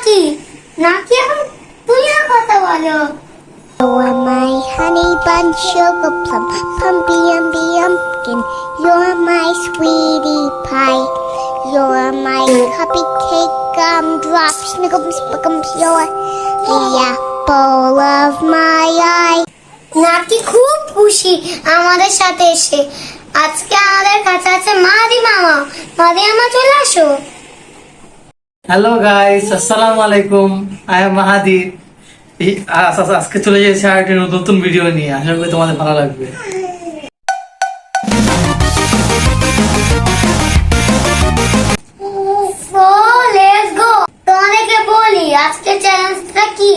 নাকি নাকি এখন তুমিও কথা বলো। You are my honey bun, sugar plum, pumpy umby umpkin. You're my sweetie pie. You're my cupcake gumdrop, snickums, spickums. You're the apple of my eye. নাকি খুব খুশি আমাদের সাথে এসে। আজকে আমাদের কাছে আছে মাদি মামা। মাদি মামা চলে আসো। হ্যালো গাইস, আসসালামু আলাইকুম। আই এম মাহাদি। আজকে চলে যাচ্ছি আর একটা নতুন ভিডিও নিয়ে। আশা করি তোমাদের ভালো লাগবে। So let's go. তোমাদেরকে বলি আজকে চ্যালেঞ্জটা কি।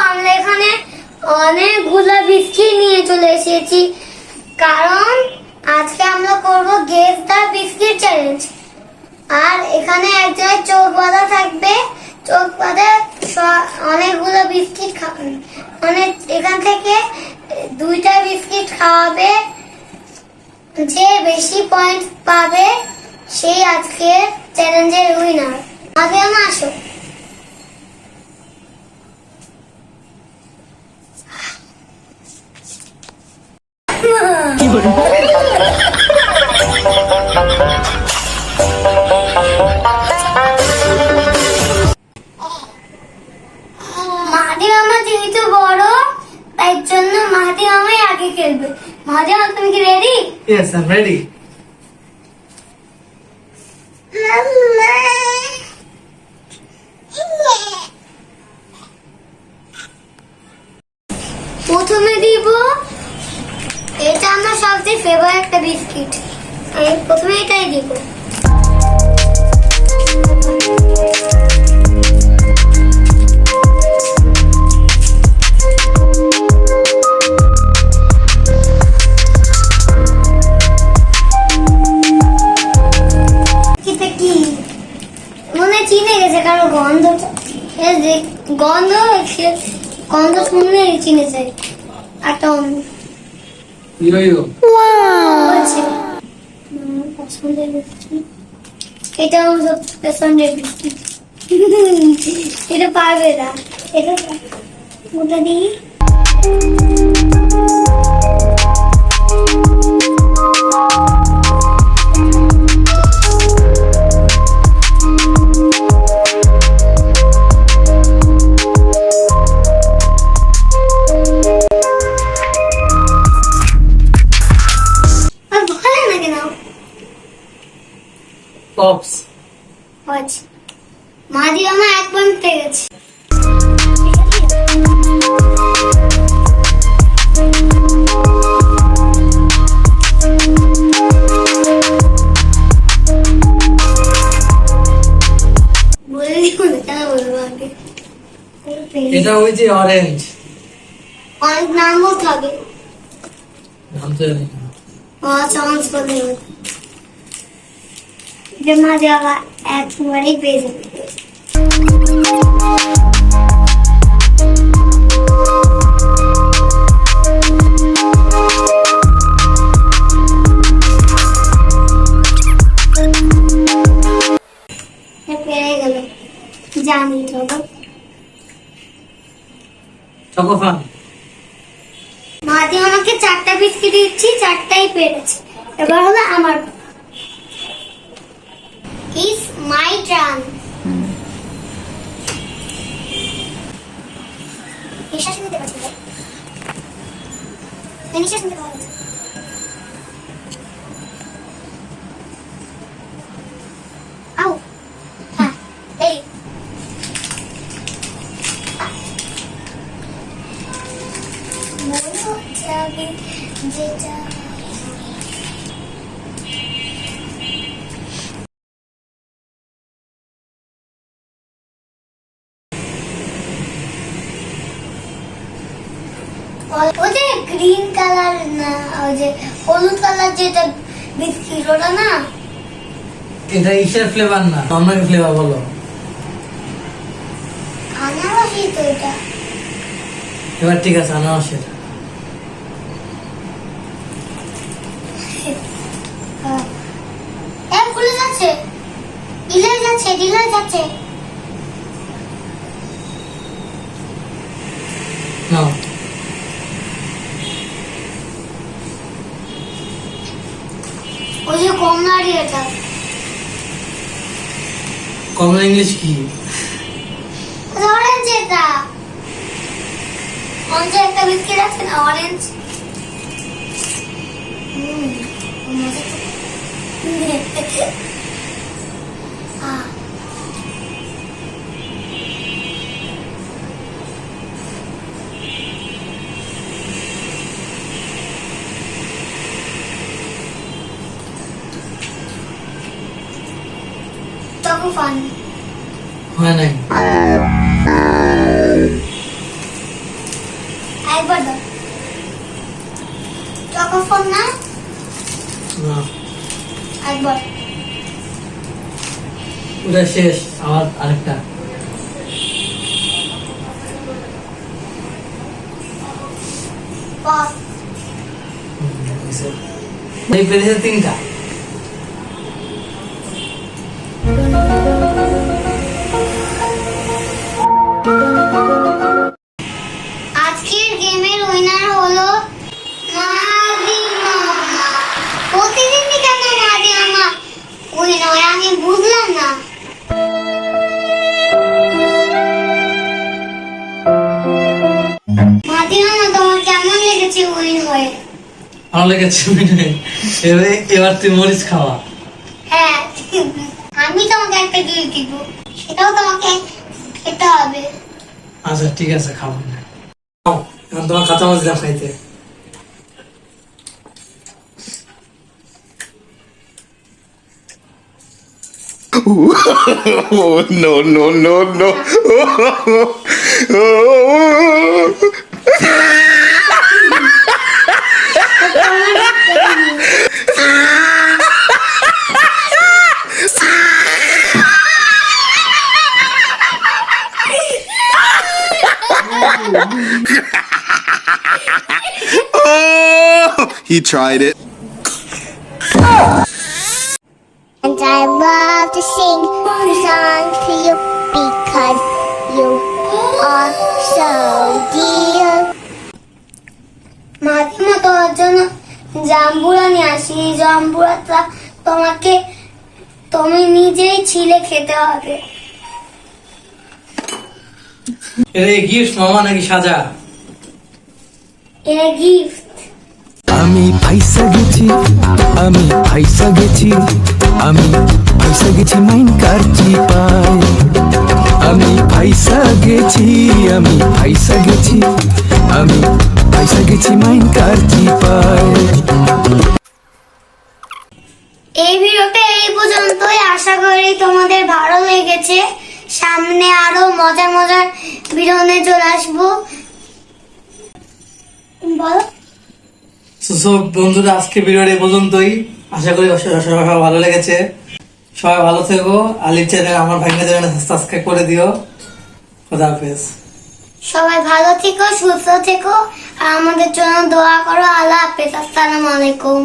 আমরা এখানে অনেকগুলো বিস্কিট নিয়ে চলে এসেছি, কারণ আজকে আমরা করব গেস দ্য বিস্কিট চ্যালেঞ্জ। আর এখানে এক জায়গায় চোখ বাঁধা থাকবে, চোখ বাঁধা অনেকগুলো বিস্কিট মানে এখান থেকে দুইটা বিস্কিট খাওয়াবে। যে বেশি পয়েন্ট পাবে সেই আজকে চ্যালেঞ্জের উইনার। আগে আমরা আসো। মাহাদি মামা যেহেতু বড়, তাই জন্য মাহাদি মামাই আগে খেলবে। মাহাদি মামা, তুমি কি ready? Yes, I am ready. প্রথমে দিব, এটা আমার সবচেয়ে ফেভারিট একটা বিস্কিট। আমি প্রথমে এটাই দিব। কি মনে চিনে গেছে, কারণ গন্ধটা গন্ধ গন্ধ শুনলে চিনেছে। একটা ইয়ো পছন্দের বিস্কিট, এটা আমার সবচেয়ে পছন্দের বিস্কিট। এটা পারবে না, এটা ওটা দিই। পপস। মাদি মামা এক পয়েন্ট পেয়ে গেছে। বলে দিব না, কেন বলবো আগে। এটা ওই যে অরেঞ্জ। অনেক নাম বলতে হবে। নাম তো জানি না। চান্স বলে যে মাঝে আবার একবারেই পেয়ে যাবে। পেরে গেল, জানি চলো। চকোফান। মাঝে আমাকে 4টা বিস্কিট দিচ্ছি, 4টাই পেরেছে। এবার হলো আমার। It's my turn. নিঃশ্বাস নিতে পারছি না। নিঃশ্বাস নিতে পারছি। আউ। হ্যাঁ, এই। মনে হচ্ছে আগে যেটা ওই যে গ্রিন কালার না, ওই যে হলুদ কালার যেটা বিস্কিট, ওটা না। এটা ইসের ফ্লেভার না, অন্য ফ্লেভার বলো। আনারসই তো এটা। এবার ঠিক আছে, আনারসের। খুলে যাচ্ছে। ঢিলা যাচ্ছে। নাও ওই যে কমলারই এটা। কমলা ইংলিশ কি? অরেঞ্জ এটা। অরেঞ্জ একটা বিস্কিট আছে না অরেঞ্জ। চকো ফান হয় নাই। একবার দাও। চকো ফান না না একবার। ওটা শেষ, আবার আরেকটা। পাঁচ। এই পেরেছে 3টা। আজকের গেমের উইনার হলো মাদি মামা। প্রতিদিনই কেন মাদি মামা উইন হয় আমি বুঝলাম না। মাদি মামা তোমার কেমন লেগেছে উইন হয়ে? ভালো লেগেছে। এবার তুই মরিচ খাওয়া। হ্যাঁ আমি তোমাকে একটা গিফট দিব, সেটাও তোমাকে খেতে হবে। আচ্ছা ঠিক আছে, খাবো না। এখন তোমার কাঁচা মাছ দাও খাইতে। Oh, no, no, no, no. Oh, he tried it. And I love to sing a song to you because you are so dear. মাদিমা তোমার জন্য জাম্বুরা নিয়ে আসি। এই জাম্বুরাটা তোমাকে তুমি নিজেই ছিলে খেতে হবে। এর গিফট মামা নাকি সাজা? এটা গিফট। আমি ফাইসা গেছি, আমি ফাইসা গেছি, আমি ফাইসা গেছি মাইন কারচি পাই। আমি ফাইসা গেছি, আমি ফাইসা গেছি, আমি ফাইসা গেছি মাইন কারচি পাই। এই ভিডিওটা এই পর্যন্তই। আশা করি তোমাদের ভালো লেগেছে। সামনে আরো মজার মজার ভিডিও নিয়ে চলে আসবো। বলো। সব বন্ধুরা, আজকে ভিডিওটা এই পর্যন্তই। আশা করি সবাই ভালো লেগেছে। সবাই ভালো থেকো। আলির চ্যানেল, আমার ভাইয়ের চ্যানেল সাবস্ক্রাইব করে দিও। খোদা হাফেজ। সবাই ভালো থেকো, সুস্থ থেকো, আর আমাদের জন্য দোয়া করো। আল্লাহ হাফেজ। আসসালামু আলাইকুম।